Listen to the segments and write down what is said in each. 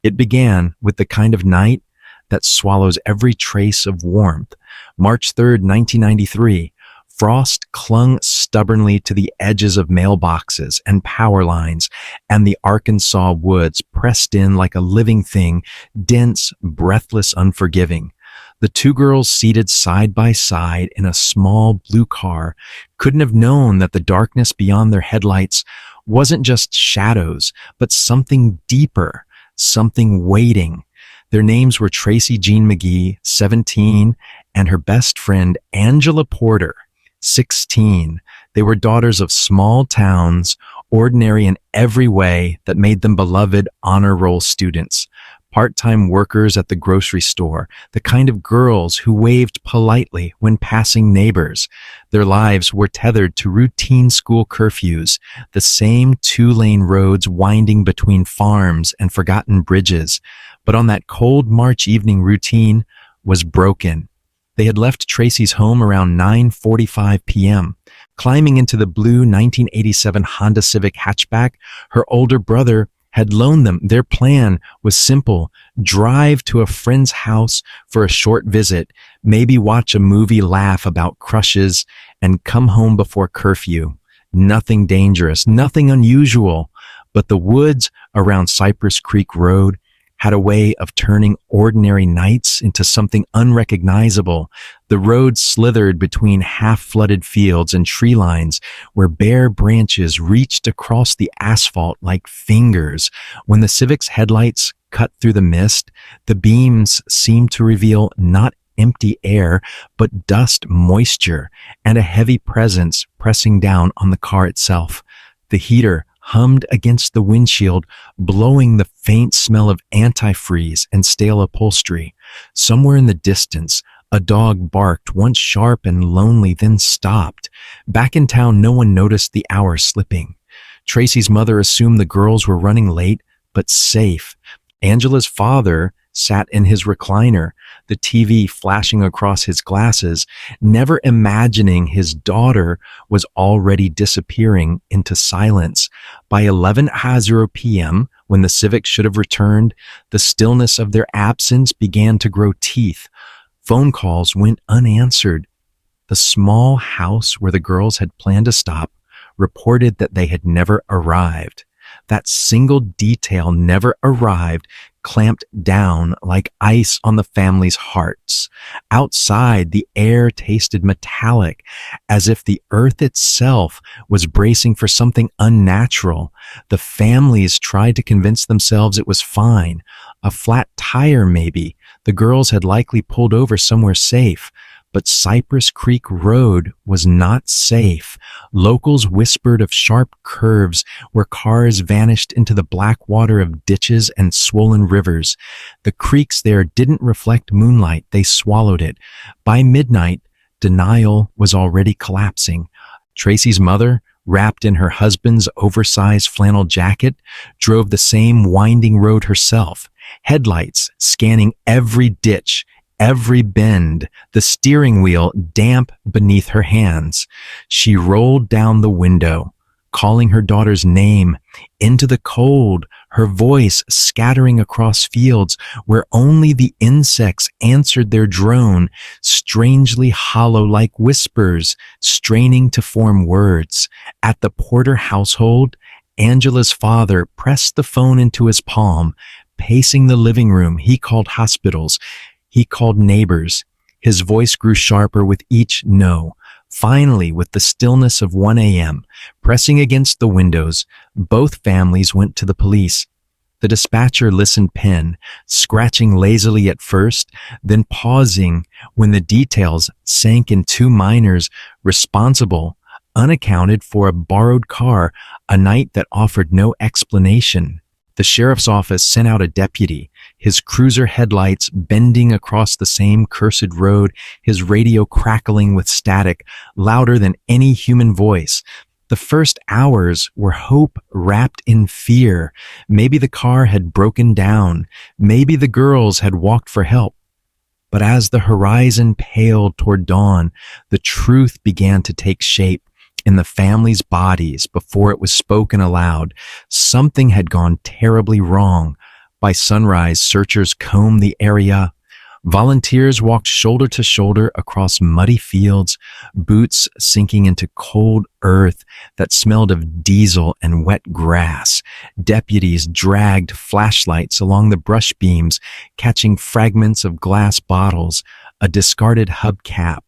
It began with the kind of night that swallows every trace of warmth. March 3rd, 1993. Frost clung stubbornly to the edges of mailboxes and power lines, and the Arkansas woods pressed in like a living thing, dense, breathless, unforgiving. The two girls seated side by side in a small blue car couldn't have known that the darkness beyond their headlights wasn't just shadows, but something deeper, something waiting. Their names were Tracy Jean McGee, 17, and her best friend, Angela Porter, 16. They were daughters of small towns, ordinary in every way that made them beloved honor roll students, part-time workers at the grocery store, the kind of girls who waved politely when passing neighbors. Their lives were tethered to routine school curfews, the same two-lane roads winding between farms and forgotten bridges. But on that cold March evening, routine was broken. They had left Tracy's home around 9:45 p.m. Climbing into the blue 1987 Honda Civic hatchback, her older brother had loaned them. Their plan was simple: drive to a friend's house for a short visit, maybe watch a movie, laugh about crushes, and come home before curfew. Nothing dangerous, nothing unusual, but the woods around Cypress Creek Road had a way of turning ordinary nights into something unrecognizable. The road slithered between half-flooded fields and tree lines where bare branches reached across the asphalt like fingers. When the Civic's headlights cut through the mist, the beams seemed to reveal not empty air, but dust, moisture, and a heavy presence pressing down on the car itself. The heater hummed against the windshield, blowing the faint smell of antifreeze and stale upholstery. Somewhere in the distance, a dog barked, once sharp and lonely, then stopped. Back in town, no one noticed the hours slipping. Tracy's mother assumed the girls were running late, but safe. Angela's father sat in his recliner, the TV flashing across his glasses, never imagining his daughter was already disappearing into silence. By 11:00 p.m., when the Civic should have returned, the stillness of their absence began to grow teeth. Phone calls went unanswered. The small house where the girls had planned to stop reported that they had never arrived. That single detail, never arrived, clamped down like ice on the family's hearts. Outside, the air tasted metallic, as if the earth itself was bracing for something unnatural. The families tried to convince themselves it was fine. A flat tire, maybe. The girls had likely pulled over somewhere safe. But Cypress Creek Road was not safe. Locals whispered of sharp curves where cars vanished into the black water of ditches and swollen rivers. The creeks there didn't reflect moonlight, they swallowed it. By midnight, denial was already collapsing. Tracy's mother, wrapped in her husband's oversized flannel jacket, drove the same winding road herself, headlights scanning every ditch, every bend, the steering wheel damp beneath her hands. She rolled down the window, calling her daughter's name into the cold, her voice scattering across fields where only the insects answered their drone, strangely hollow like whispers, straining to form words. At the Porter household, Angela's father pressed the phone into his palm. Pacing the living room, he called hospitals. He called neighbors. His voice grew sharper with each no. Finally, with the stillness of 1 a.m., pressing against the windows, both families went to the police. The dispatcher listened pen, scratching lazily at first, then pausing when the details sank in two minors responsible, unaccounted for a borrowed car, a night that offered no explanation. The sheriff's office sent out a deputy, his cruiser headlights bending across the same cursed road, his radio crackling with static, louder than any human voice. The first hours were hope wrapped in fear. Maybe the car had broken down. Maybe the girls had walked for help. But as the horizon paled toward dawn, the truth began to take shape in the family's bodies before it was spoken aloud. Something had gone terribly wrong. By sunrise, searchers combed the area. Volunteers walked shoulder to shoulder across muddy fields, boots sinking into cold earth that smelled of diesel and wet grass. Deputies dragged flashlights along the brush beams, catching fragments of glass bottles, a discarded hubcap,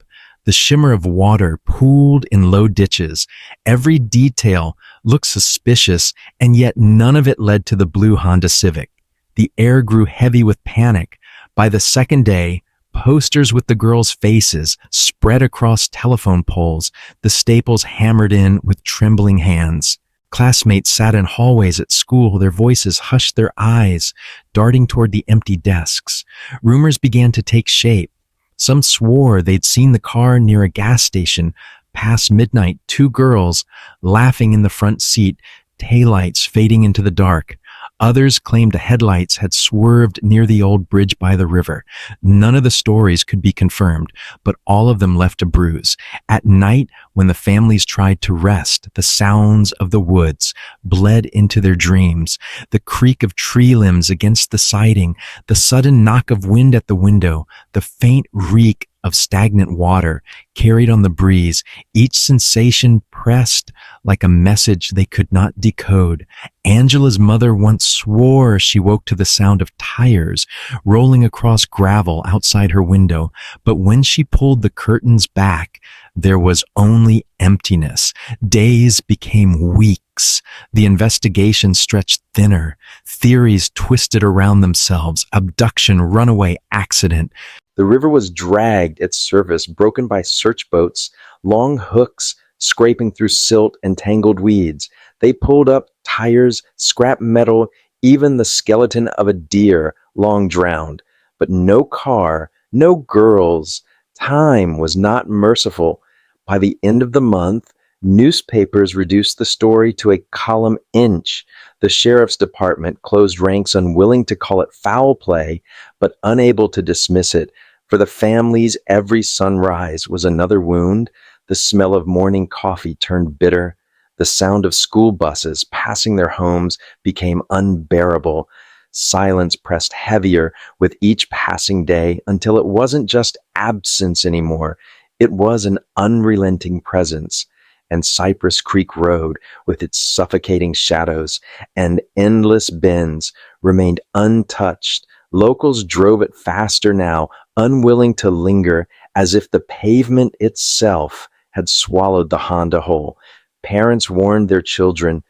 the shimmer of water pooled in low ditches. Every detail looked suspicious, and yet none of it led to the blue Honda Civic. The air grew heavy with panic. By the second day, posters with the girls' faces spread across telephone poles, the staples hammered in with trembling hands. Classmates sat in hallways at school, their voices hushed, their eyes darting toward the empty desks. Rumors began to take shape. Some swore they'd seen the car near a gas station. Past midnight, two girls laughing in the front seat, taillights fading into the dark. Others claimed the headlights had swerved near the old bridge by the river. None of the stories could be confirmed, but all of them left a bruise. At night, when the families tried to rest, the sounds of the woods bled into their dreams. The creak of tree limbs against the siding, the sudden knock of wind at the window, the faint reek of stagnant water carried on the breeze, each sensation pressed like a message they could not decode. Angela's mother once swore she woke to the sound of tires rolling across gravel outside her window, but when she pulled the curtains back, there was only emptiness. Days became weeks. The investigation stretched thinner. Theories twisted around themselves. Abduction, runaway, accident. The river was dragged, its surface broken by search boats, long hooks scraping through silt and tangled weeds. They pulled up tires, scrap metal, even the skeleton of a deer long drowned. But no car, no girls. Time was not merciful. By the end of the month, newspapers reduced the story to a column inch. The sheriff's department closed ranks, unwilling to call it foul play, but unable to dismiss it. For the families, every sunrise was another wound. The smell of morning coffee turned bitter. The sound of school buses passing their homes became unbearable. Silence pressed heavier with each passing day until it wasn't just absence anymore. It was an unrelenting presence. And Cypress Creek Road, with its suffocating shadows and endless bends, remained untouched. Locals drove it faster now, unwilling to linger, as if the pavement itself had swallowed the Honda whole. Parents warned their children,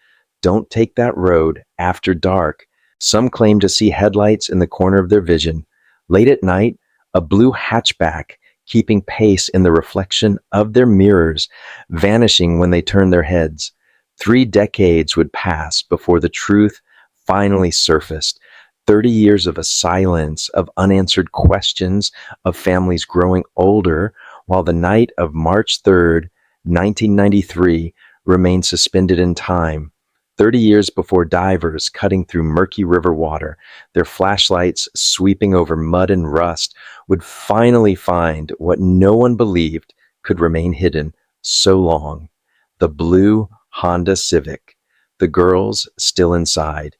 "Don't take that road after dark." Some claimed to see headlights in the corner of their vision. Late at night, a blue hatchback keeping pace in the reflection of their mirrors, vanishing when they turned their heads. 3 decades would pass before the truth finally surfaced. 30 years of a silence, of unanswered questions, of families growing older, while the night of March 3rd, 1993, remained suspended in time. 30 years before divers cutting through murky river water, their flashlights sweeping over mud and rust, would finally find what no one believed could remain hidden so long: the blue Honda Civic, the girls still inside.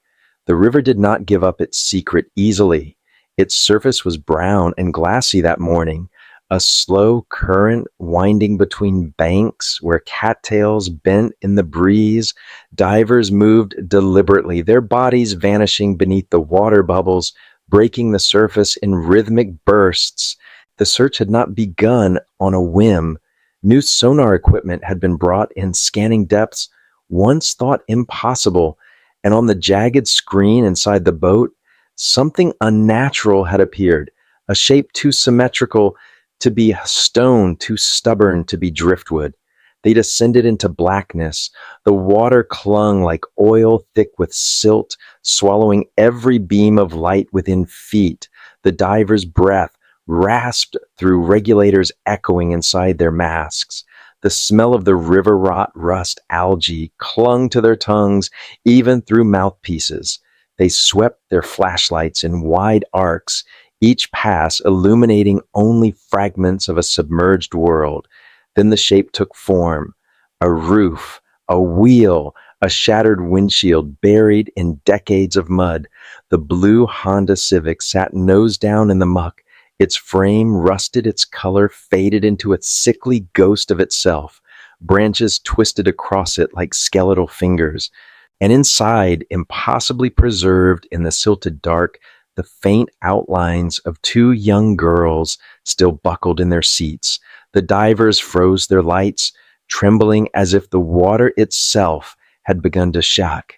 The river did not give up its secret easily. Its surface was brown and glassy that morning, a slow current winding between banks where cattails bent in the breeze. Divers moved deliberately, their bodies vanishing beneath the water bubbles, breaking the surface in rhythmic bursts. The search had not begun on a whim. New sonar equipment had been brought in, scanning depths once thought impossible, and on the jagged screen inside the boat, something unnatural had appeared, a shape too symmetrical to be stone, too stubborn to be driftwood. They descended into blackness. The water clung like oil thick with silt, swallowing every beam of light within feet. The divers' breath rasped through regulators echoing inside their masks. The smell of the river rot rust algae clung to their tongues, even through mouthpieces. They swept their flashlights in wide arcs, each pass illuminating only fragments of a submerged world. Then the shape took form: a roof, a wheel, a shattered windshield buried in decades of mud. The blue Honda Civic sat nose down in the muck. Its frame rusted, its color faded into a sickly ghost of itself. Branches twisted across it like skeletal fingers. And inside, impossibly preserved in the silted dark, the faint outlines of two young girls still buckled in their seats. The divers froze their lights, trembling as if the water itself had begun to shock.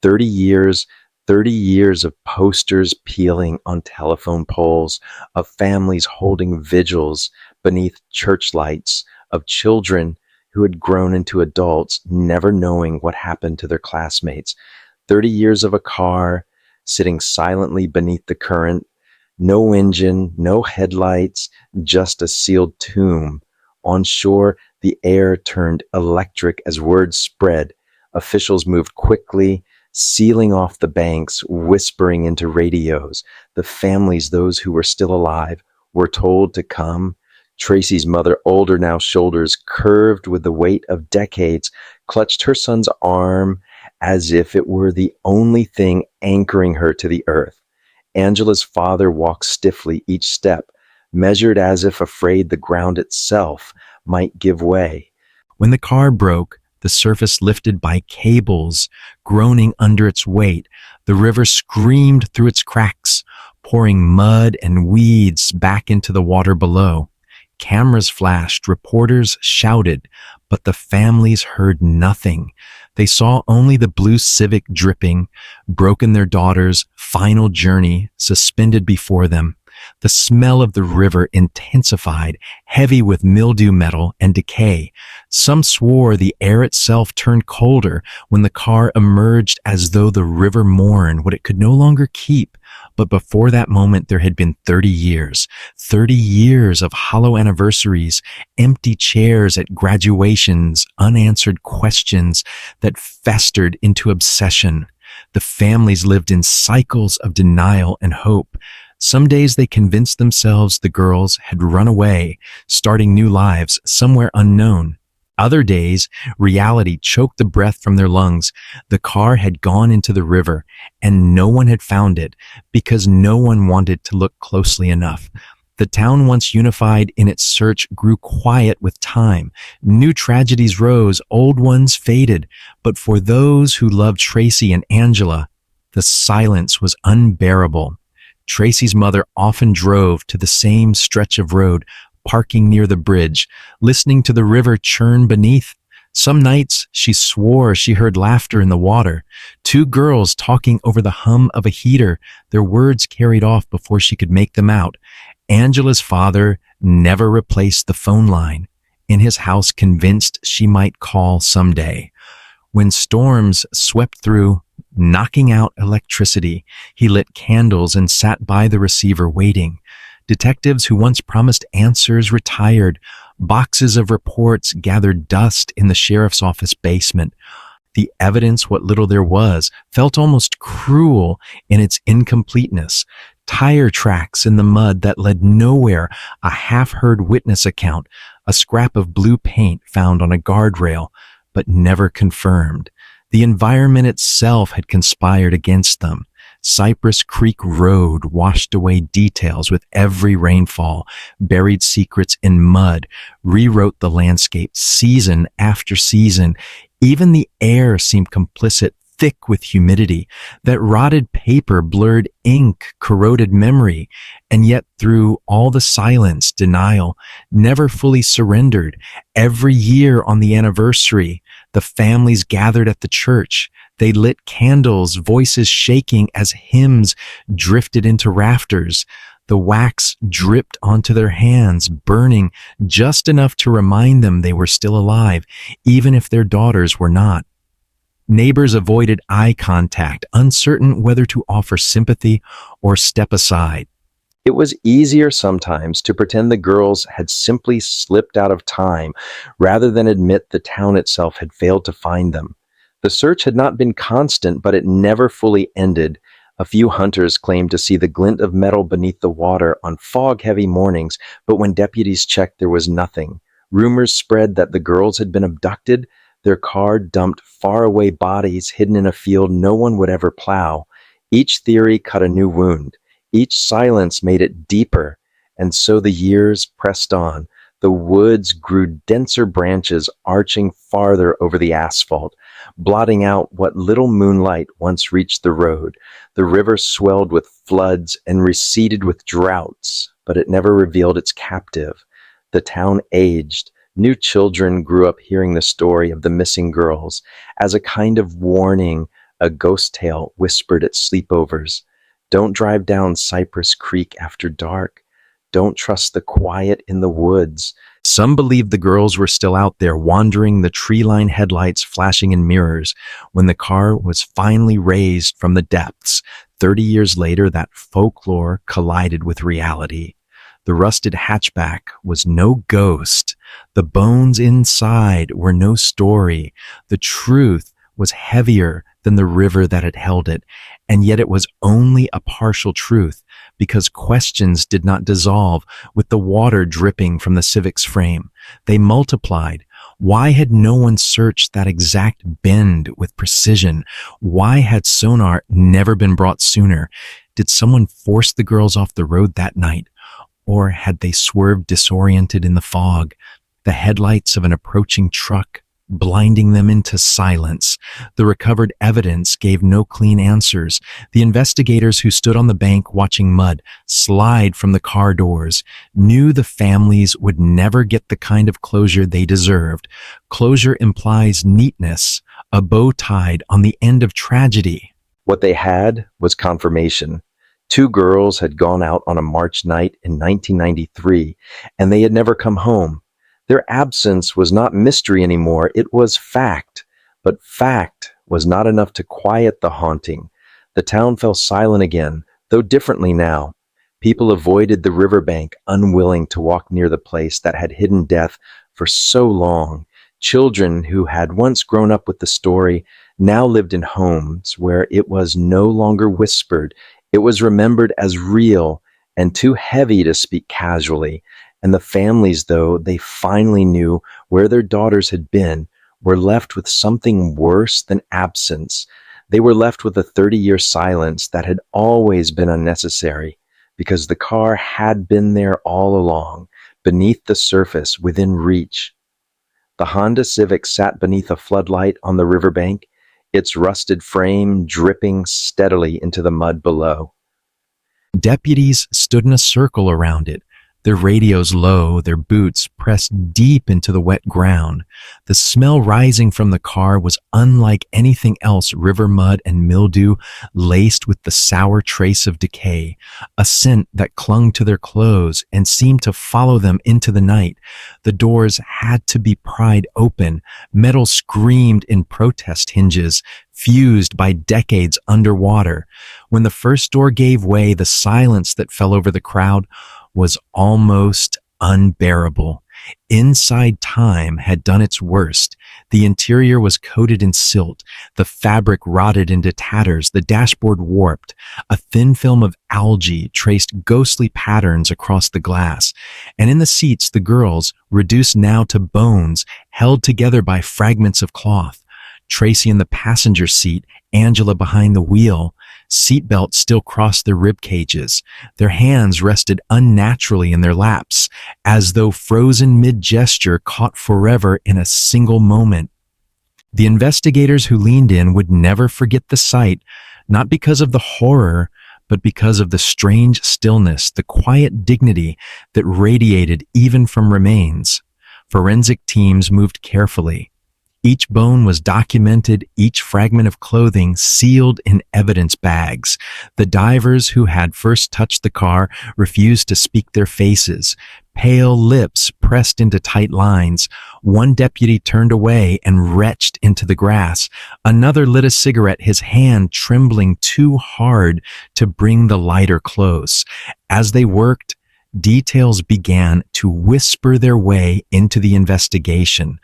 30 years, 30 years of posters peeling on telephone poles, of families holding vigils beneath church lights, of children who had grown into adults, never knowing what happened to their classmates. 30 years of a car sitting silently beneath the current, no engine, no headlights, just a sealed tomb. On shore, the air turned electric as word spread. Officials moved quickly, sealing off the banks, whispering into radios. The families, those who were still alive, were told to come. Tracy's mother, older now, shoulders curved with the weight of decades, clutched her son's arm as if it were the only thing anchoring her to the earth. Angela's father walked stiffly each step, measured as if afraid the ground itself might give way. When the car broke, the surface lifted by cables, groaning under its weight, the river screamed through its cracks, pouring mud and weeds back into the water below. Cameras flashed, reporters shouted, but the families heard nothing. They saw only the blue Civic dripping, broken their daughter's final journey suspended before them. The smell of the river intensified, heavy with mildew metal and decay. Some swore the air itself turned colder when the car emerged, as though the river mourned what it could no longer keep. But before that moment, there had been 30 years of hollow anniversaries, empty chairs at graduations, unanswered questions that festered into obsession. The families lived in cycles of denial and hope. Some days they convinced themselves the girls had run away, starting new lives somewhere unknown. Other days, reality choked the breath from their lungs. The car had gone into the river, and no one had found it because no one wanted to look closely enough. The town, once unified in its search, grew quiet with time. New tragedies rose, old ones faded. But for those who loved Tracy and Angela, the silence was unbearable. Tracy's mother often drove to the same stretch of road, parking near the bridge, listening to the river churn beneath. Some nights she swore she heard laughter in the water, two girls talking over the hum of a heater, their words carried off before she could make them out. Angela's father never replaced the phone line, in his house, convinced she might call someday. When storms swept through, knocking out electricity, he lit candles and sat by the receiver waiting. Detectives who once promised answers retired. Boxes of reports gathered dust in the sheriff's office basement. The evidence, what little there was, felt almost cruel in its incompleteness. Tire tracks in the mud that led nowhere, a half-heard witness account, a scrap of blue paint found on a guardrail, but never confirmed. The environment itself had conspired against them. Cypress Creek Road washed away details with every rainfall, buried secrets in mud, rewrote the landscape season after season. Even the air seemed complicit, thick with humidity. That rotted paper blurred ink, corroded memory. And yet through all the silence, denial never fully surrendered. Every year on the anniversary, the families gathered at the church. They lit candles, voices shaking as hymns drifted into rafters. The wax dripped onto their hands, burning just enough to remind them they were still alive, even if their daughters were not. Neighbors avoided eye contact, uncertain whether to offer sympathy or step aside. It was easier sometimes to pretend the girls had simply slipped out of time rather than admit the town itself had failed to find them. The search had not been constant, but it never fully ended. A few hunters claimed to see the glint of metal beneath the water on fog-heavy mornings, but when deputies checked, there was nothing. Rumors spread that the girls had been abducted, their car dumped faraway bodies hidden in a field no one would ever plow. Each theory cut a new wound. Each silence made it deeper. And so the years pressed on. The woods grew denser branches arching farther over the asphalt, blotting out what little moonlight once reached the road. The river swelled with floods and receded with droughts, but it never revealed its captive. The town aged. New children grew up hearing the story of the missing girls as a kind of warning, a ghost tale whispered at sleepovers. Don't drive down Cypress Creek after dark. Don't trust the quiet in the woods. Some believed the girls were still out there wandering, the tree-lined headlights flashing in mirrors. When the car was finally raised from the depths, 30 years later, that folklore collided with reality. The rusted hatchback was no ghost. The bones inside were no story. The truth was heavier than the river that had held it, and yet it was only a partial truth, because questions did not dissolve with the water dripping from the Civic's frame. They multiplied. Why had no one searched that exact bend with precision? Why had sonar never been brought sooner? Did someone force the girls off the road that night? Or had they swerved disoriented in the fog, the headlights of an approaching truck blinding them into silence? The recovered evidence gave no clean answers. The investigators who stood on the bank watching mud slide from the car doors knew the families would never get the kind of closure they deserved. Closure implies neatness, a bow tied on the end of tragedy. What they had was confirmation. Two girls had gone out on a March night in 1993, and they had never come home. Their absence was not mystery anymore, it was fact. But fact was not enough to quiet the haunting. The town fell silent again, though differently now. People avoided the riverbank, unwilling to walk near the place that had hidden death for so long. Children who had once grown up with the story now lived in homes where it was no longer whispered. It was remembered as real and too heavy to speak casually. And the families, though they finally knew where their daughters had been, were left with something worse than absence. They were left with a 30-year silence that had always been unnecessary, because the car had been there all along, beneath the surface, within reach. The Honda Civic sat beneath a floodlight on the riverbank, its rusted frame dripping steadily into the mud below. Deputies stood in a circle around it, their radios low, their boots pressed deep into the wet ground. The smell rising from the car was unlike anything else, river mud and mildew laced with the sour trace of decay, a scent that clung to their clothes and seemed to follow them into the night. The doors had to be pried open. Metal screamed in protest hinges, fused by decades underwater. When the first door gave way, the silence that fell over the crowd was almost unbearable. Inside, time had done its worst. The interior was coated in silt. The fabric rotted into tatters, the dashboard warped. A thin film of algae traced ghostly patterns across the glass. And in the seats, the girls, reduced now to bones, held together by fragments of cloth. Tracy in the passenger seat, Angela behind the wheel. Seatbelts still crossed their rib cages. Their hands rested unnaturally in their laps, as though frozen mid-gesture, caught forever in a single moment. The investigators who leaned in would never forget the sight, not because of the horror, but because of the strange stillness, the quiet dignity that radiated even from remains. Forensic teams moved carefully. Each bone was documented, each fragment of clothing sealed in evidence bags. The divers who had first touched the car refused to speak their faces. Pale lips pressed into tight lines. One deputy turned away and retched into the grass. Another lit a cigarette, his hand trembling too hard to bring the lighter close. As they worked, details began to whisper their way into the investigation.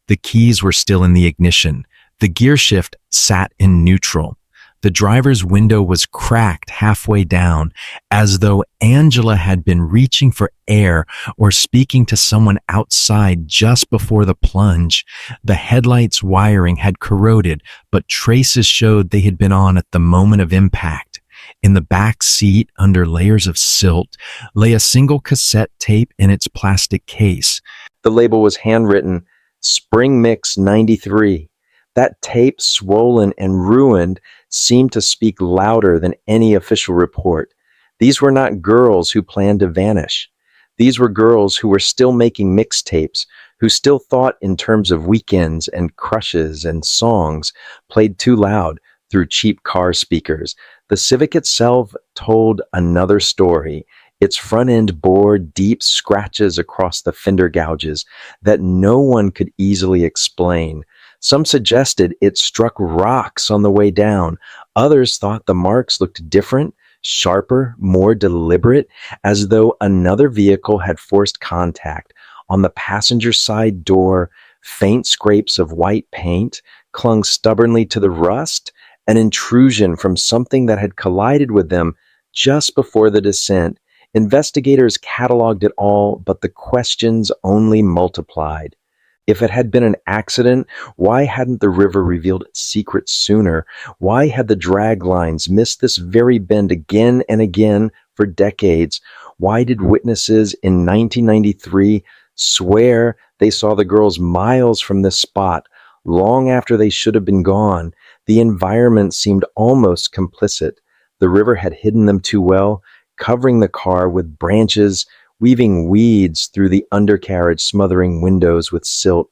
The keys were still in the ignition. The gear shift sat in neutral. The driver's window was cracked halfway down, as though Angela had been reaching for air or speaking to someone outside just before the plunge. The headlights' wiring had corroded, but traces showed they had been on at the moment of impact. In the back seat, under layers of silt, lay a single cassette tape in its plastic case. The label was handwritten, Spring Mix 93. That tape, swollen and ruined, seemed to speak louder than any official report. These were not girls who planned to vanish. These were girls who were still making mixtapes, who still thought in terms of weekends and crushes and songs played too loud through cheap car speakers. The Civic itself told another story. Its front end bore deep scratches across the fender gouges that no one could easily explain. Some suggested it struck rocks on the way down. Others thought the marks looked different, sharper, more deliberate, as though another vehicle had forced contact. On the passenger side door, faint scrapes of white paint clung stubbornly to the rust, an intrusion from something that had collided with them just before the descent. Investigators cataloged it all, but the questions only multiplied. If it had been an accident, why hadn't the river revealed its secret sooner? Why had the drag lines missed this very bend again and again for decades? Why did witnesses in 1993 swear they saw the girls miles from this spot, long after they should have been gone? The environment seemed almost complicit. The river had hidden them too well, covering the car with branches, weaving weeds through the undercarriage, smothering windows with silt.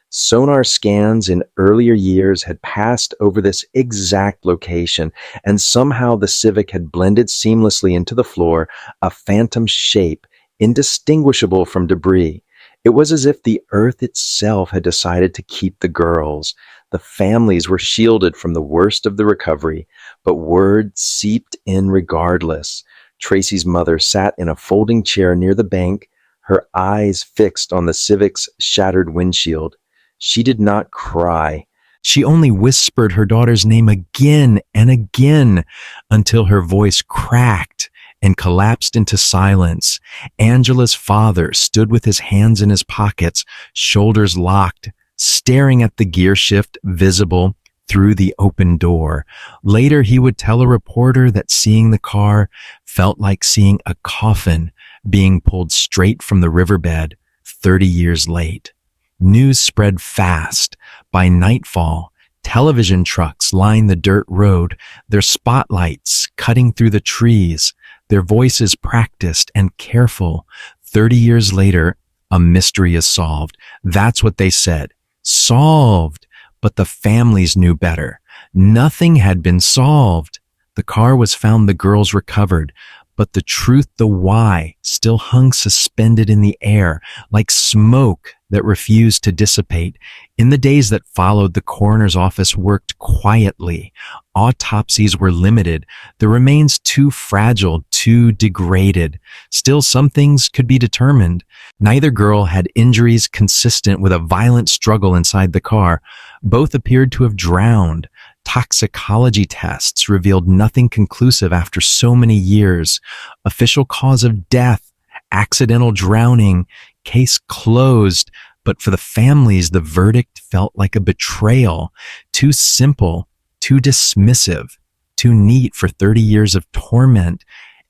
Sonar scans in earlier years had passed over this exact location, and somehow the Civic had blended seamlessly into the floor, a phantom shape, indistinguishable from debris. It was as if the earth itself had decided to keep the girls. The families were shielded from the worst of the recovery, but word seeped in regardless. Tracy's mother sat in a folding chair near the bank, her eyes fixed on the Civic's shattered windshield. She did not cry. She only whispered her daughter's name again and again until her voice cracked and collapsed into silence. Angela's father stood with his hands in his pockets, shoulders locked, staring at the gear shift visible through the open door. Later, he would tell a reporter that seeing the car felt like seeing a coffin being pulled straight from the riverbed 30 years late. News spread fast. By nightfall, television trucks lined the dirt road, their spotlights cutting through the trees, their voices practiced and careful. 30 years later, a mystery is solved. That's what they said. Solved. But the families knew better. Nothing had been solved. The car was found, the girls recovered, but the truth, the why, still hung suspended in the air like smoke that refused to dissipate. In the days that followed, the coroner's office worked quietly. Autopsies were limited, the remains too fragile, too degraded. Still, some things could be determined. Neither girl had injuries consistent with a violent struggle inside the car. Both appeared to have drowned. Toxicology tests revealed nothing conclusive after so many years. Official cause of death, accidental drowning, case closed. But for the families, the verdict felt like a betrayal. Too simple, too dismissive, too neat for 30 years of torment.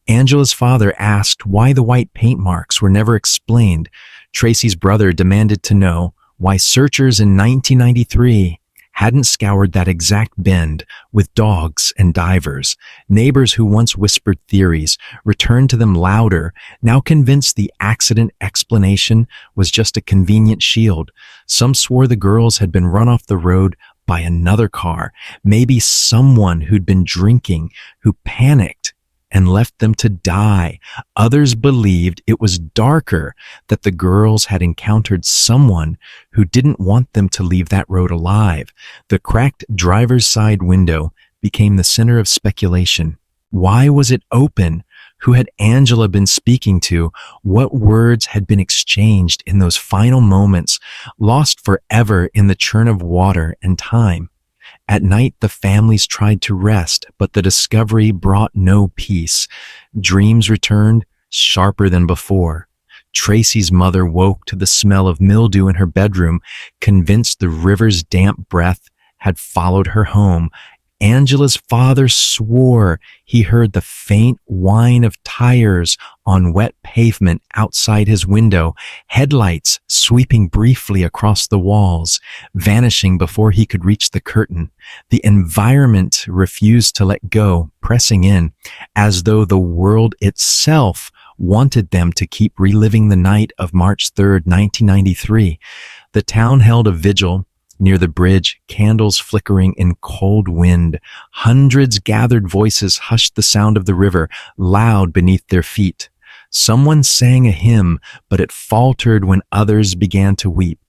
Angela's father asked why the white paint marks were never explained. Tracy's brother demanded to know why searchers in 1993 hadn't scoured that exact bend with dogs and divers. Neighbors who once whispered theories returned to them louder, now convinced the accident explanation was just a convenient shield. Some swore the girls had been run off the road by another car, maybe someone who'd been drinking, who panicked and left them to die. Others believed it was darker, that the girls had encountered someone who didn't want them to leave that road alive. The cracked driver's side window became the center of speculation. Why was it open? Who had Angela been speaking to? What words had been exchanged in those final moments, lost forever in the churn of water and time? At night, the families tried to rest, but the discovery brought no peace. Dreams returned, sharper than before. Tracy's mother woke to the smell of mildew in her bedroom, convinced the river's damp breath had followed her home. Angela's father swore he heard the faint whine of tires on wet pavement outside his window, headlights sweeping briefly across the walls, vanishing before he could reach the curtain. The environment refused to let go, pressing in, as though the world itself wanted them to keep reliving the night of March 3rd, 1993. The town held a vigil near the bridge, candles flickering in cold wind. Hundreds gathered voices hushed the sound of the river, loud beneath their feet. Someone sang a hymn, but it faltered when others began to weep.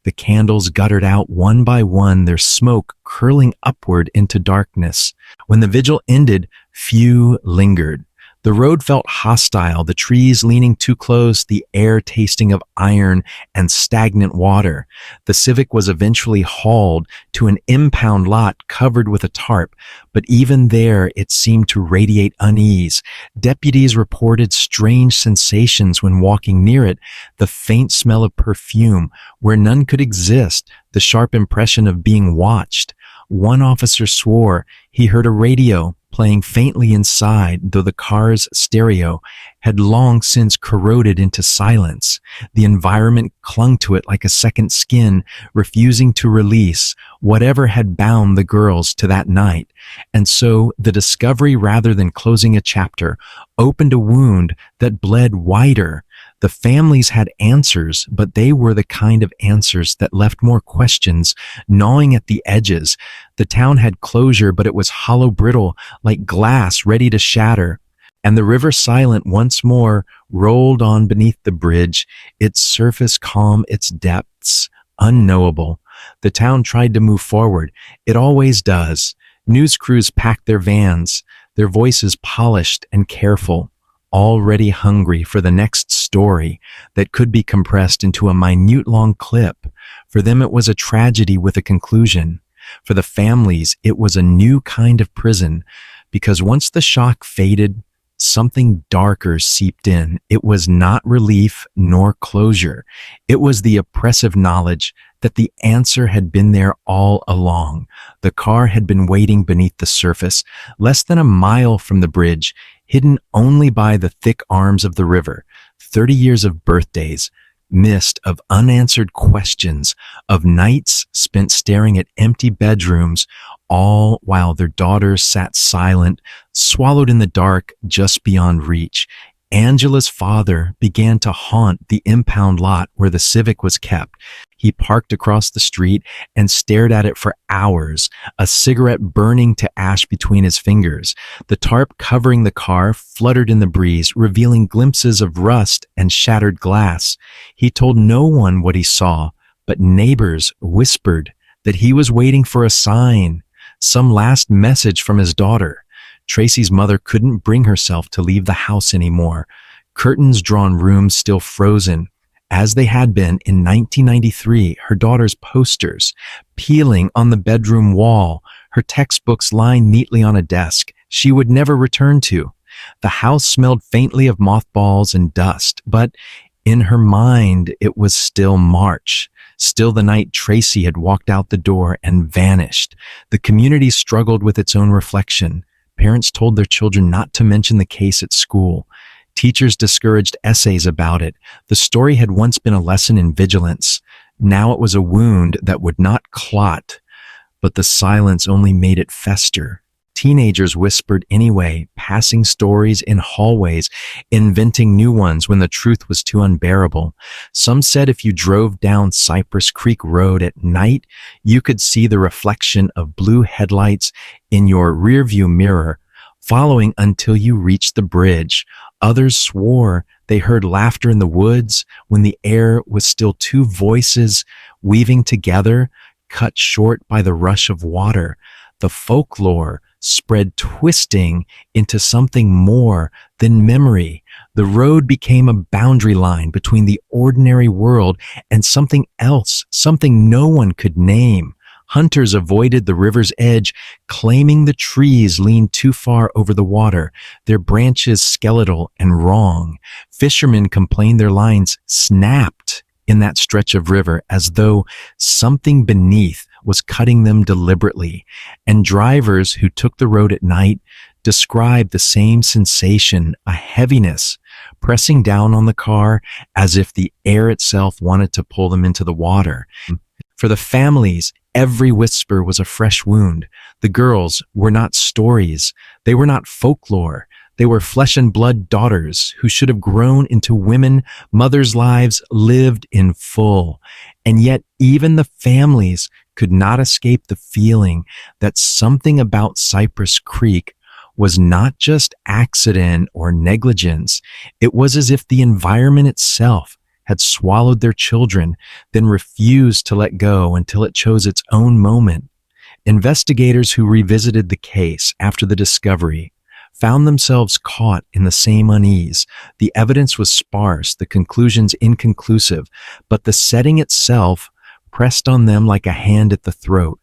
The candles guttered out one by one, their smoke curling upward into darkness. When the vigil ended, few lingered. The road felt hostile, the trees leaning too close, the air tasting of iron and stagnant water. The Civic was eventually hauled to an impound lot covered with a tarp, but even there it seemed to radiate unease. Deputies reported strange sensations when walking near it, the faint smell of perfume where none could exist, the sharp impression of being watched. One officer swore he heard a radio playing faintly inside, though the car's stereo had long since corroded into silence. The environment clung to it like a second skin, refusing to release whatever had bound the girls to that night. And so the discovery, rather than closing a chapter, opened a wound that bled wider. The families had answers, but they were the kind of answers that left more questions gnawing at the edges. The town had closure, but it was hollow brittle, like glass ready to shatter. And the river, silent once more, rolled on beneath the bridge, its surface calm, its depths unknowable. The town tried to move forward. It always does. News crews packed their vans, their voices polished and careful, already hungry for the next story that could be compressed into a minute-long clip. For them, it was a tragedy with a conclusion. For the families, it was a new kind of prison, because once the shock faded, something darker seeped in. It was not relief nor closure. It was the oppressive knowledge that the answer had been there all along. The car had been waiting beneath the surface, less than a mile from the bridge, hidden only by the thick arms of the river. 30 years of birthdays, mist of unanswered questions, of nights spent staring at empty bedrooms, all while their daughters sat silent, swallowed in the dark just beyond reach. Angela's father began to haunt the impound lot where the Civic was kept. He parked across the street and stared at it for hours, a cigarette burning to ash between his fingers. The tarp covering the car fluttered in the breeze, revealing glimpses of rust and shattered glass. He told no one what he saw, but neighbors whispered that he was waiting for a sign, some last message from his daughter. Tracy's mother couldn't bring herself to leave the house anymore. Curtains drawn, rooms still frozen, as they had been in 1993, her daughter's posters peeling on the bedroom wall, her textbooks lying neatly on a desk she would never return to. The house smelled faintly of mothballs and dust, but in her mind it was still March, still the night Tracy had walked out the door and vanished. The community struggled with its own reflection. Parents told their children not to mention the case at school. Teachers discouraged essays about it. The story had once been a lesson in vigilance. Now it was a wound that would not clot, but the silence only made it fester. Teenagers whispered anyway, passing stories in hallways, inventing new ones when the truth was too unbearable. Some said if you drove down Cypress Creek Road at night, you could see the reflection of blue headlights in your rearview mirror, following until you reached the bridge. Others swore they heard laughter in the woods when the air was still two voices weaving together, cut short by the rush of water. The folklore spread, twisting into something more than memory. The road became a boundary line between the ordinary world and something else, something no one could name. Hunters avoided the river's edge, claiming the trees leaned too far over the water, their branches skeletal and wrong. Fishermen complained their lines snapped in that stretch of river, as though something beneath was cutting them deliberately, and drivers who took the road at night described the same sensation, a heaviness, pressing down on the car as if the air itself wanted to pull them into the water. For the families, every whisper was a fresh wound. The girls were not stories. They were not folklore. They were flesh and blood daughters who should have grown into women, mothers' lives lived in full. And yet even the families could not escape the feeling that something about Cypress Creek was not just accident or negligence. It was as if the environment itself had swallowed their children, then refused to let go until it chose its own moment. Investigators who revisited the case after the discovery found themselves caught in the same unease. The evidence was sparse, the conclusions inconclusive, but the setting itself pressed on them like a hand at the throat.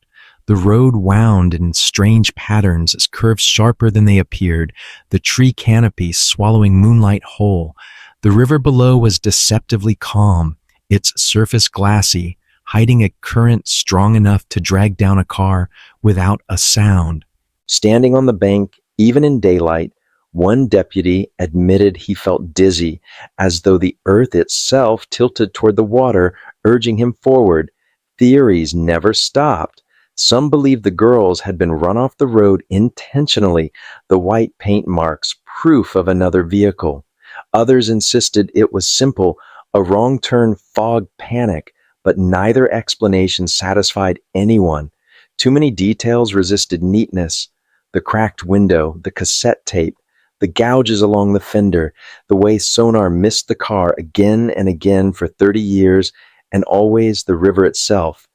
The road wound in strange patterns, as curves sharper than they appeared, the tree canopy swallowing moonlight whole. The river below was deceptively calm, its surface glassy, hiding a current strong enough to drag down a car without a sound. Standing on the bank, even in daylight, one deputy admitted he felt dizzy, as though the earth itself tilted toward the water, urging him forward. Theories never stopped. Some believed the girls had been run off the road intentionally, the white paint marks, proof of another vehicle. Others insisted it was simple, a wrong turn fog panic, but neither explanation satisfied anyone. Too many details resisted neatness. The cracked window, the cassette tape, the gouges along the fender, the way sonar missed the car again and again for 30 years, and always the river itself.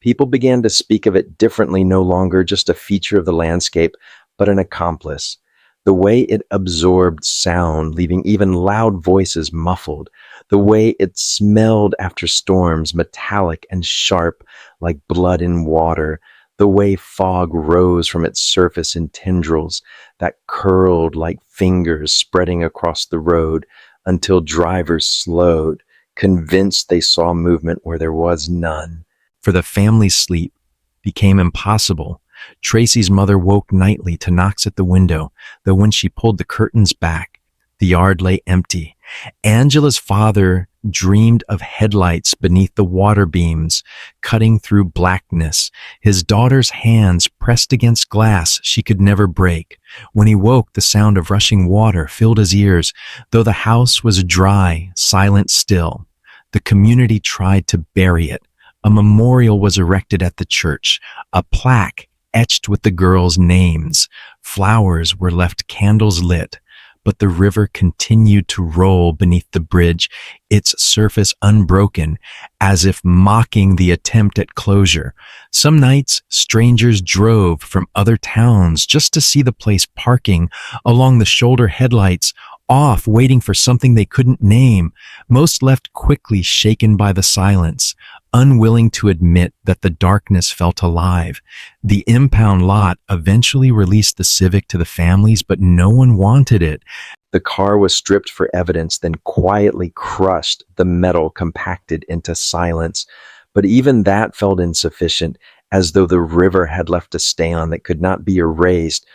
People began to speak of it differently, no longer just a feature of the landscape, but an accomplice. The way it absorbed sound, leaving even loud voices muffled. The way it smelled after storms, metallic and sharp, like blood in water. The way fog rose from its surface in tendrils that curled like fingers spreading across the road until drivers slowed, convinced they saw movement where there was none. For the family's sleep became impossible. Tracy's mother woke nightly to knocks at the window, though when she pulled the curtains back, the yard lay empty. Angela's father dreamed of headlights beneath the water beams, cutting through blackness, his daughter's hands pressed against glass she could never break. When he woke, the sound of rushing water filled his ears, though the house was dry, silent still. The community tried to bury it. A memorial was erected at the church, a plaque etched with the girls' names. Flowers were left candles lit, but the river continued to roll beneath the bridge, its surface unbroken, as if mocking the attempt at closure. Some nights, strangers drove from other towns just to see the place parking along the shoulder headlights, off waiting for something they couldn't name. Most left quickly, shaken by the silence, unwilling to admit that the darkness felt alive. The impound lot eventually released the Civic to the families, but no one wanted it. The car was stripped for evidence, then quietly crushed, the metal compacted into silence. But even that felt insufficient, as though the river had left a stain that could not be erased.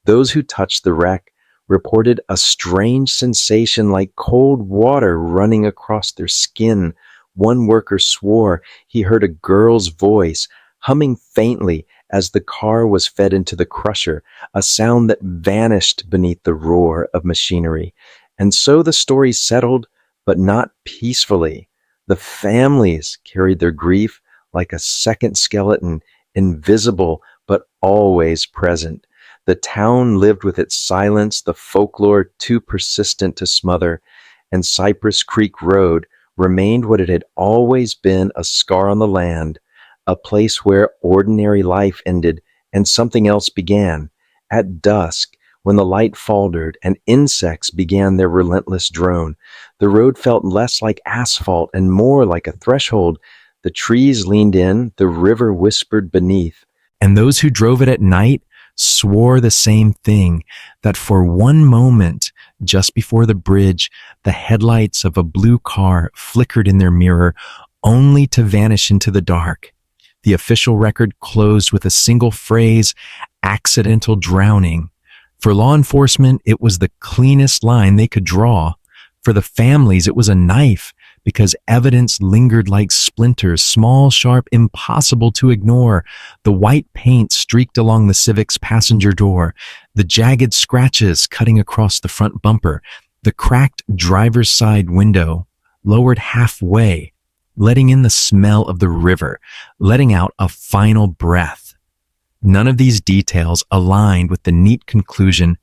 Those who touched the wreck reported a strange sensation like cold water running across their skin. One worker swore he heard a girl's voice humming faintly as the car was fed into the crusher, a sound that vanished beneath the roar of machinery. And so the story settled, but not peacefully. The families carried their grief like a second skeleton, invisible but always present. The town lived with its silence, the folklore too persistent to smother, and Cypress Creek Road remained what it had always been, a scar on the land, a place where ordinary life ended and something else began. At dusk, when the light faltered and insects began their relentless drone, the road felt less like asphalt and more like a threshold. The trees leaned in, the river whispered beneath, and those who drove it at night swore the same thing, that for one moment, just before the bridge, the headlights of a blue car flickered in their mirror, only to vanish into the dark. The official record closed with a single phrase, accidental drowning. For law enforcement, it was the cleanest line they could draw. For the families, it was a knife, because evidence lingered like splinters, small, sharp, impossible to ignore. The white paint streaked along the Civic's passenger door, the jagged scratches cutting across the front bumper, the cracked driver's side window, lowered halfway, letting in the smell of the river, letting out a final breath. None of these details aligned with the neat conclusion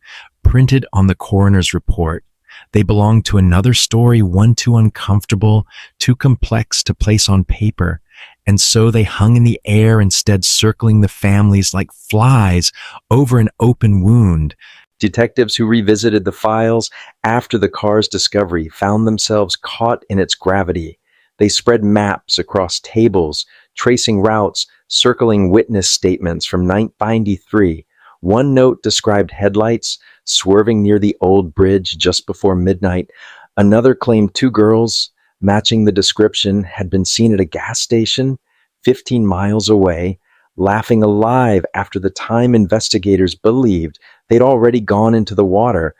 printed on the coroner's report. They belonged to another story, one too uncomfortable, too complex to place on paper, and so they hung in the air, instead circling the families like flies over an open wound. Detectives who revisited the files after the car's discovery found themselves caught in its gravity. They spread maps across tables, tracing routes, circling witness statements from 1993. One note described headlights swerving near the old bridge just before midnight. Another claimed two girls, matching the description, had been seen at a gas station 15 miles away, laughing alive after the time investigators believed they'd already gone into the water.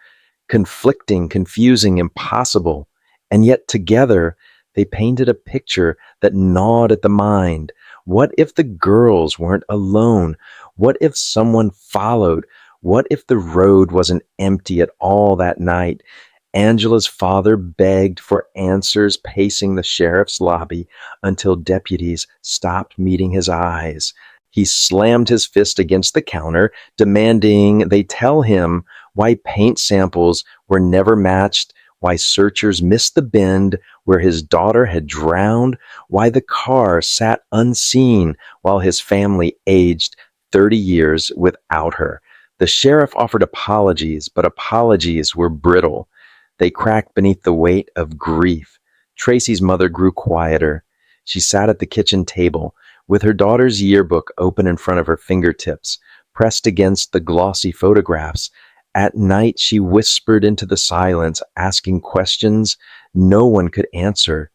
Conflicting, confusing, impossible. And yet together, they painted a picture that gnawed at the mind. What if the girls weren't alone? What if someone followed? What if the road wasn't empty at all that night? Angela's father begged for answers, pacing the sheriff's lobby until deputies stopped meeting his eyes. He slammed his fist against the counter, demanding they tell him why paint samples were never matched, why searchers missed the bend where his daughter had drowned, why the car sat unseen while his family aged 30 years without her. The sheriff offered apologies, but apologies were brittle. They cracked beneath the weight of grief. Tracy's mother grew quieter. She sat at the kitchen table, with her daughter's yearbook open in front of her fingertips, pressed against the glossy photographs. At night, she whispered into the silence, asking questions no one could answer.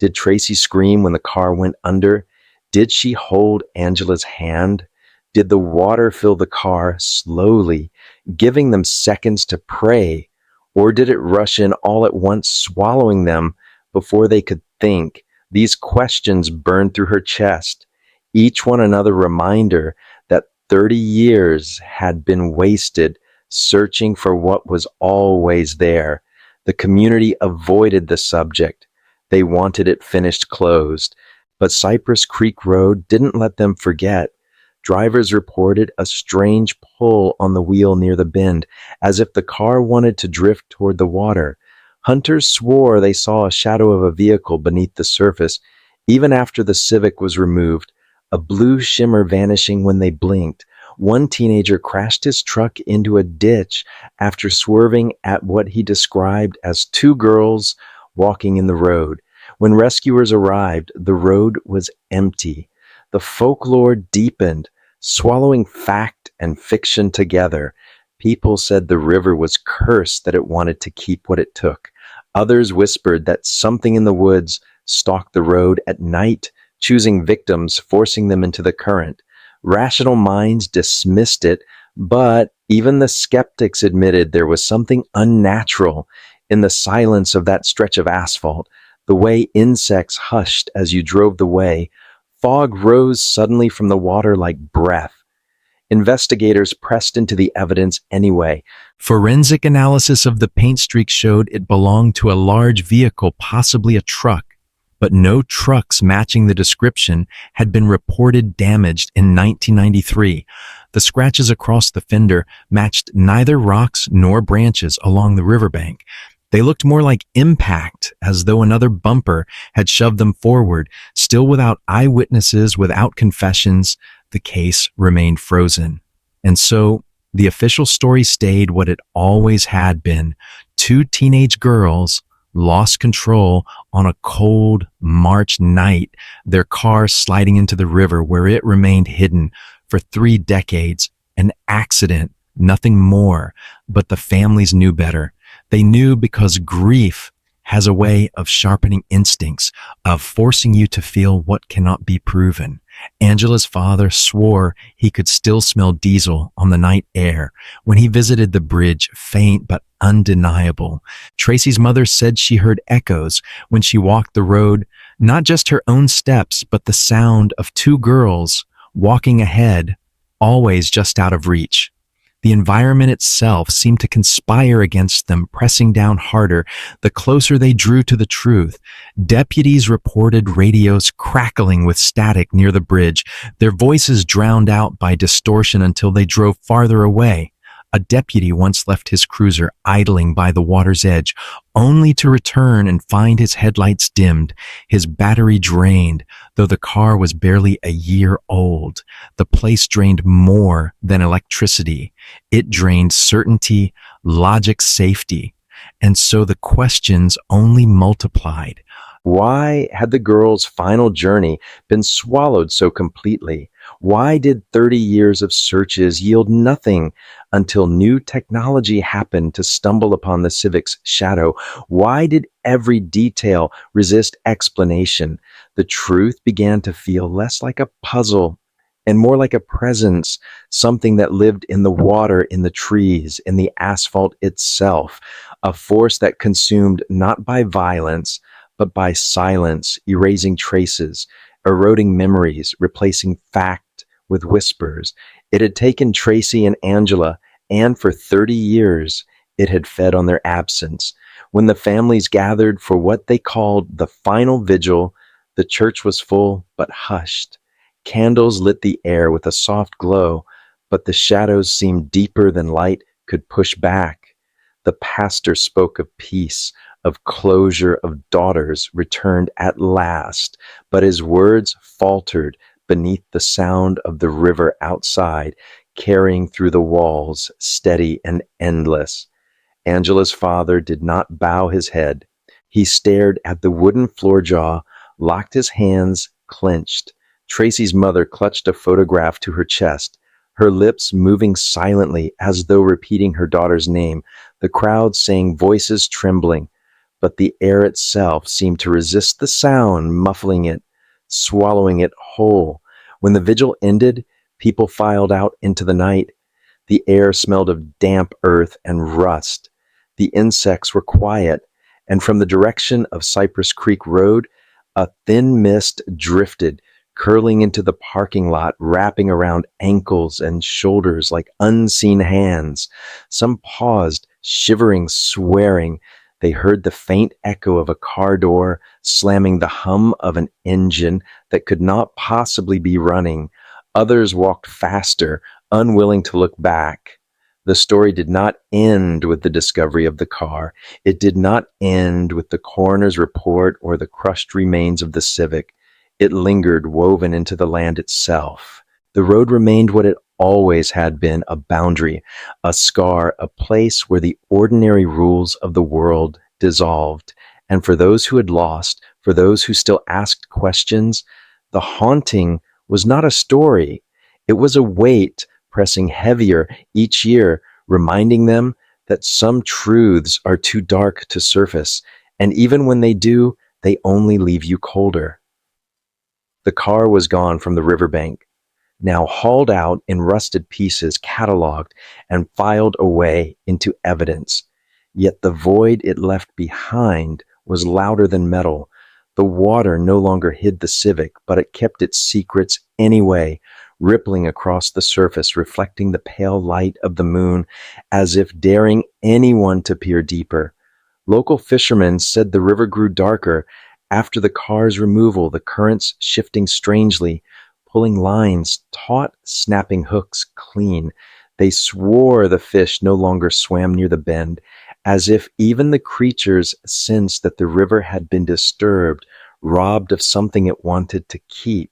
Did Tracy scream when the car went under? Did she hold Angela's hand? Did the water fill the car slowly, giving them seconds to pray? Or did it rush in all at once, swallowing them before they could think? These questions burned through her chest, each one another reminder that 30 years had been wasted searching for what was always there. The community avoided the subject. They wanted it finished closed. But Cypress Creek Road didn't let them forget. Drivers reported a strange pull on the wheel near the bend, as if the car wanted to drift toward the water. Hunters swore they saw a shadow of a vehicle beneath the surface, even after the Civic was removed, a blue shimmer vanishing when they blinked. One teenager crashed his truck into a ditch after swerving at what he described as two girls walking in the road. When rescuers arrived, the road was empty. The folklore deepened, swallowing fact and fiction together. People said the river was cursed, that it wanted to keep what it took. Others whispered that something in the woods stalked the road at night, choosing victims, forcing them into the current. Rational minds dismissed it, but even the skeptics admitted there was something unnatural in the silence of that stretch of asphalt, the way insects hushed as you drove the way. Fog rose suddenly from the water like breath. Investigators pressed into the evidence anyway. Forensic analysis of the paint streak showed it belonged to a large vehicle, possibly a truck. But no trucks matching the description had been reported damaged in 1993. The scratches across the fender matched neither rocks nor branches along the riverbank. They looked more like impact, as though another bumper had shoved them forward. Still without eyewitnesses, without confessions, the case remained frozen. And so, the official story stayed what it always had been. Two teenage girls lost control on a cold March night, their car sliding into the river where it remained hidden for 3 decades. An accident, nothing more, but the families knew better. They knew because grief has a way of sharpening instincts, of forcing you to feel what cannot be proven. Angela's father swore he could still smell diesel on the night air when he visited the bridge, faint but undeniable. Tracy's mother said she heard echoes when she walked the road, not just her own steps, but the sound of two girls walking ahead, always just out of reach. The environment itself seemed to conspire against them, pressing down harder the closer they drew to the truth. Deputies reported radios crackling with static near the bridge, their voices drowned out by distortion until they drove farther away. A deputy once left his cruiser idling by the water's edge, only to return and find his headlights dimmed, his battery drained, though the car was barely a year old. The place drained more than electricity. It drained certainty, logic, safety. And so the questions only multiplied. Why had the girl's final journey been swallowed so completely? Why did 30 years of searches yield nothing until new technology happened to stumble upon the Civic's shadow? Why did every detail resist explanation? The truth began to feel less like a puzzle and more like a presence, something that lived in the water, in the trees, in the asphalt itself, a force that consumed not by violence, but by silence, erasing traces, eroding memories, replacing fact with whispers. It had taken Tracy and Angela, and for 30 years, it had fed on their absence. When the families gathered for what they called the final vigil, the church was full but hushed. Candles lit the air with a soft glow, but the shadows seemed deeper than light could push back. The pastor spoke of peace, of closure, of daughters returned at last, but his words faltered beneath the sound of the river outside, carrying through the walls, steady and endless. Angela's father did not bow his head. He stared at the wooden floor jaw, locked his hands clenched. Tracy's mother clutched a photograph to her chest, her lips moving silently as though repeating her daughter's name, the crowd saying, voices trembling. But the air itself seemed to resist the sound, muffling it, swallowing it whole. When the vigil ended, people filed out into the night. The air smelled of damp earth and rust. The insects were quiet, and from the direction of Cypress Creek Road, a thin mist drifted, curling into the parking lot, wrapping around ankles and shoulders like unseen hands. Some paused, shivering, swearing. They heard the faint echo of a car door, slamming, the hum of an engine that could not possibly be running. Others walked faster, unwilling to look back. The story did not end with the discovery of the car. It did not end with the coroner's report or the crushed remains of the Civic. It lingered, woven into the land itself. The road remained what it always had been, a boundary, a scar, a place where the ordinary rules of the world dissolved. And for those who had lost, for those who still asked questions, the haunting was not a story. It was a weight pressing heavier each year, reminding them that some truths are too dark to surface, and even when they do, they only leave you colder. The car was gone from the riverbank, now hauled out in rusted pieces, cataloged and filed away into evidence. Yet the void it left behind was louder than metal. The water no longer hid the Civic, but it kept its secrets anyway, rippling across the surface, reflecting the pale light of the moon, as if daring anyone to peer deeper. Local fishermen said the river grew darker after the car's removal, the currents shifting strangely, pulling lines, taut, snapping hooks clean. They swore the fish no longer swam near the bend, as if even the creatures sensed that the river had been disturbed, robbed of something it wanted to keep.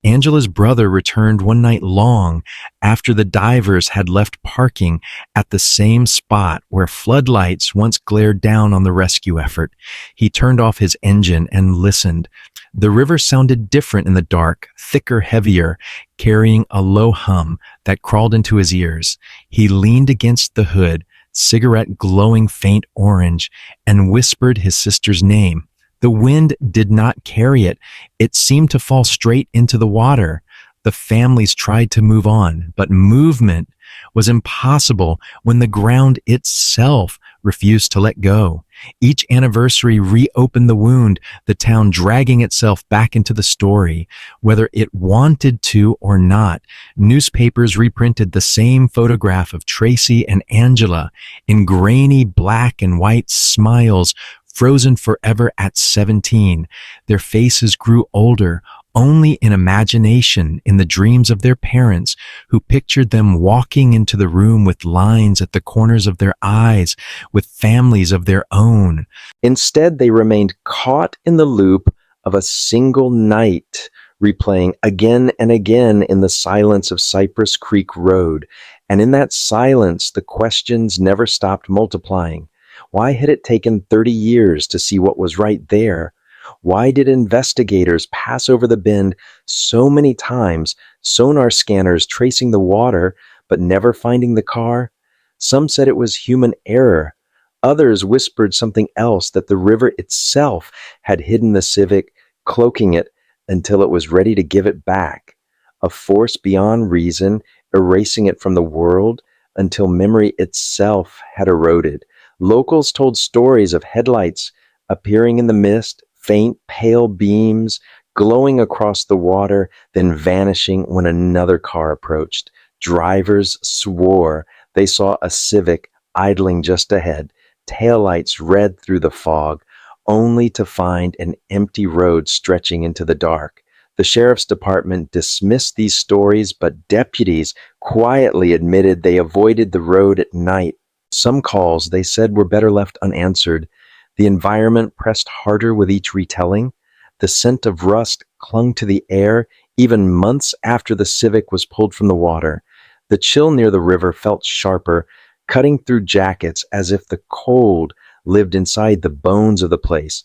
Angela's brother returned one night long after the divers had left parking at the same spot where floodlights once glared down on the rescue effort. He turned off his engine and listened. The river sounded different in the dark, thicker, heavier, carrying a low hum that crawled into his ears. He leaned against the hood, cigarette glowing faint orange, and whispered his sister's name. The wind did not carry it. It seemed to fall straight into the water. The families tried to move on, but movement was impossible when the ground itself refused to let go. Each anniversary reopened the wound, the town dragging itself back into the story. Whether it wanted to or not, newspapers reprinted the same photograph of Tracy and Angela in grainy black and white smiles, frozen forever at 17. Their faces grew older, only in imagination, in the dreams of their parents, who pictured them walking into the room with lines at the corners of their eyes, with families of their own. Instead, they remained caught in the loop of a single night, replaying again and again in the silence of Cypress Creek Road. And in that silence, the questions never stopped multiplying. Why had it taken 30 years to see what was right there? Why did investigators pass over the bend so many times, sonar scanners tracing the water, but never finding the car? Some said it was human error. Others whispered something else, that the river itself had hidden the Civic, cloaking it until it was ready to give it back. A force beyond reason, erasing it from the world until memory itself had eroded. Locals told stories of headlights appearing in the mist, faint, pale beams glowing across the water, then vanishing when another car approached. Drivers swore they saw a Civic idling just ahead, taillights red through the fog, only to find an empty road stretching into the dark. The sheriff's department dismissed these stories, but deputies quietly admitted they avoided the road at night. Some calls, they said, were better left unanswered. The environment pressed harder with each retelling. The scent of rust clung to the air even months after the Civic was pulled from the water. The chill near the river felt sharper, cutting through jackets as if the cold lived inside the bones of the place.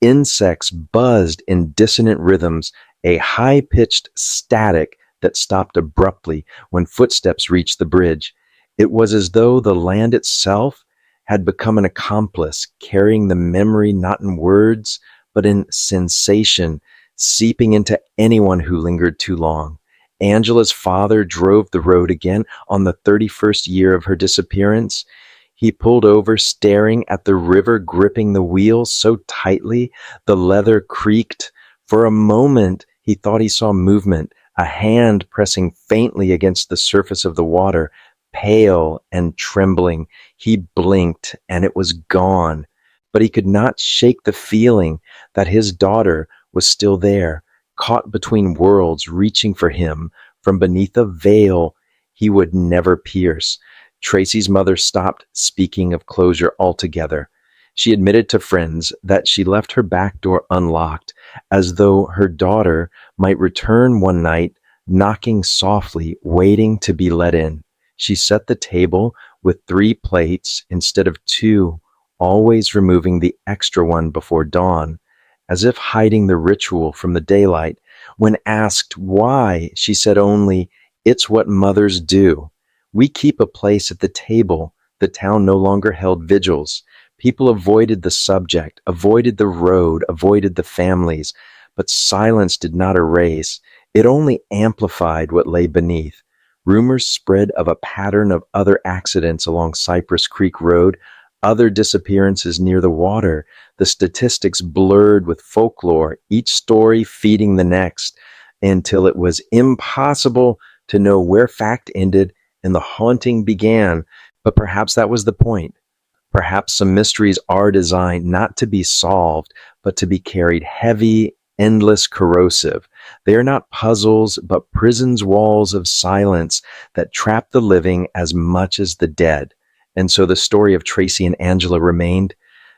Insects buzzed in dissonant rhythms, a high-pitched static that stopped abruptly when footsteps reached the bridge. It was as though the land itself had become an accomplice, carrying the memory not in words, but in sensation, seeping into anyone who lingered too long. Angela's father drove the road again on the 31st year of her disappearance. He pulled over, staring at the river, gripping the wheel so tightly the leather creaked. For a moment, he thought he saw movement, a hand pressing faintly against the surface of the water. Pale and trembling, he blinked and it was gone. But he could not shake the feeling that his daughter was still there, caught between worlds, reaching for him from beneath a veil he would never pierce. Tracy's mother stopped speaking of closure altogether. She admitted to friends that she left her back door unlocked, as though her daughter might return one night, knocking softly, waiting to be let in. She set the table with 3 plates instead of 2, always removing the extra one before dawn, as if hiding the ritual from the daylight. When asked why, she said only, "It's what mothers do. We keep a place at the table." The town no longer held vigils. People avoided the subject, avoided the road, avoided the families, but silence did not erase. It only amplified what lay beneath. Rumors spread of a pattern of other accidents along Cypress Creek Road, other disappearances near the water. The statistics blurred with folklore, each story feeding the next, until it was impossible to know where fact ended and the haunting began. But perhaps that was the point. Perhaps some mysteries are designed not to be solved, but to be carried heavy, endless, corrosive. They are not puzzles, but prisons, walls of silence that trap the living as much as the dead. And so the story of Tracy and Angela remained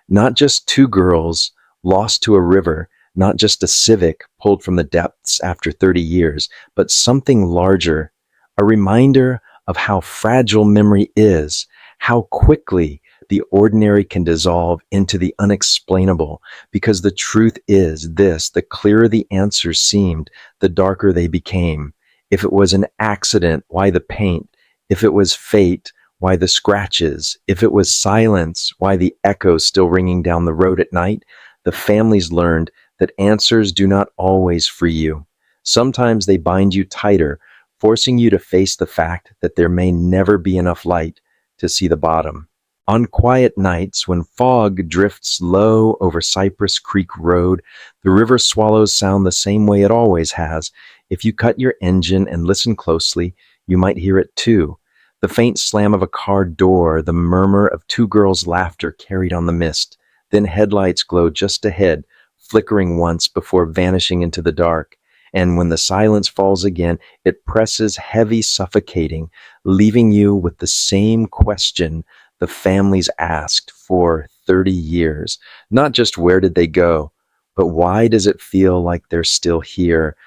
not just 2 girls lost to a river, not just a Civic pulled from the depths after 30 years, but something larger, a reminder of how fragile memory is, how quickly the ordinary can dissolve into the unexplainable, because the truth is this: the clearer the answers seemed, the darker they became. If it was an accident, why the paint? If it was fate, Why the scratches? If it was silence, why the echoes still ringing down the road at night? The families learned that answers do not always free you. Sometimes they bind you tighter, forcing you to face the fact that there may never be enough light to see the bottom. On quiet nights, when fog drifts low over Cypress Creek Road, the river swallows sound the same way it always has. If you cut your engine and listen closely, you might hear it too. The faint slam of a car door, the murmur of two girls' laughter carried on the mist. Then headlights glow just ahead, flickering once before vanishing into the dark. And when the silence falls again, it presses heavy, suffocating, leaving you with the same question the families asked for 30 years. Not just where did they go, but why does it feel like they're still here?